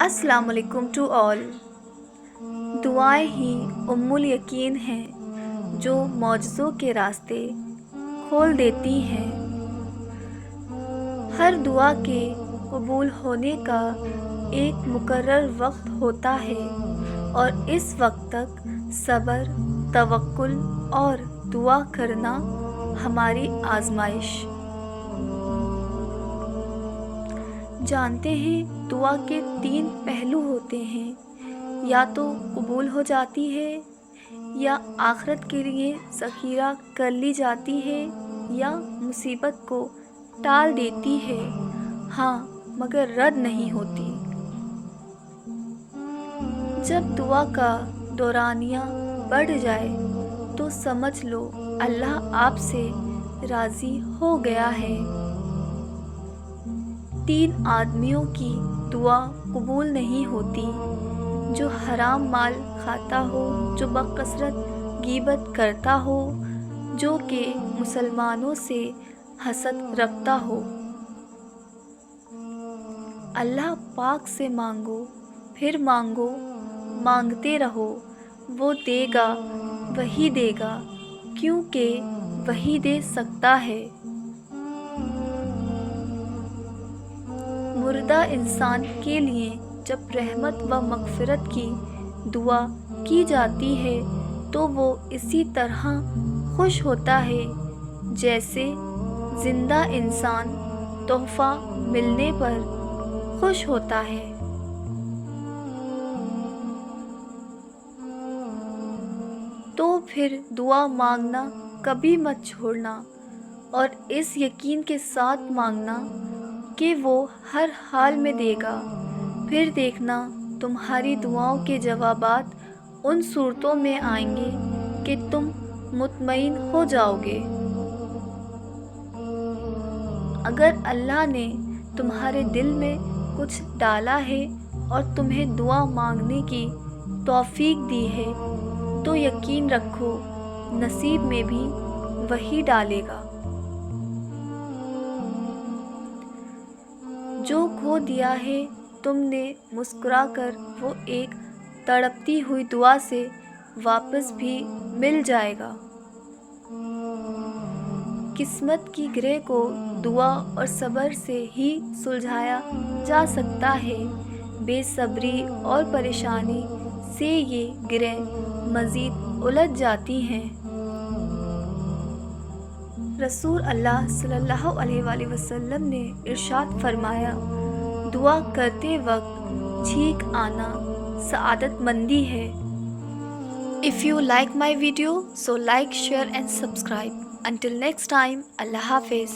अस्सलाम वालेकुम to all. दुआएं ही उम्मुल यकीन हैं जो मौजज़ों के रास्ते खोल देती हैं। हर दुआ के कबूल होने का एक मुकर्रर वक्त होता है और इस वक्त तक सब्र, तवक्कुल और दुआ करना हमारी आजमाइश। जानते हैं दुआ के 3 पहलू होते हैं, या तो कबूल हो जाती है, या आखिरत के लिए ज़ख़ीरा कर ली जाती है, या मुसीबत को टाल देती है, हाँ मगर रद्द नहीं होती। जब दुआ का दौरानिया बढ़ जाए तो समझ लो अल्लाह आपसे राज़ी हो गया है। 3 आदमियों की दुआ कबूल नहीं होती: जो हराम माल खाता हो, जो बकसरत गीबत करता हो, जो कि मुसलमानों से हसद रखता हो। अल्लाह पाक से मांगो, फिर मांगो, मांगते रहो, वो देगा, वही देगा, क्योंकि वही दे सकता है। मुर्दा इंसान के लिए जब रहमत व मग़फ़िरत की दुआ की जाती है तो वो इसी तरह खुश होता है जैसे ज़िंदा इंसान तोहफ़ा मिलने पर खुश होता है। तो फिर दुआ मांगना कभी मत छोड़ना और इस यकीन के साथ मांगना कि वो हर हाल में देगा। फिर देखना तुम्हारी दुआओं के जवाबात उन सूरतों में आएंगे कि तुम मुतमईन हो जाओगे। अगर अल्लाह ने तुम्हारे दिल में कुछ डाला है और तुम्हें दुआ मांगने की तौफीक दी है तो यकीन रखो नसीब में भी वही डालेगा। जो खो दिया है तुमने मुस्कुराकर वो एक तड़पती हुई दुआ से वापस भी मिल जाएगा। किस्मत की गिरह को दुआ और सब्र से ही सुलझाया जा सकता है। बेसब्री और परेशानी से ये गिरह मज़ीद उलझ जाती हैं। रसूल अल्लाह सल्लल्लाहु अलैहि वसल्लम ने इरशाद फरमाया, दुआ करते वक्त छींक आना सआदतमंदी है। If you like my video, so like, share and subscribe. Until next time, Allah Hafiz.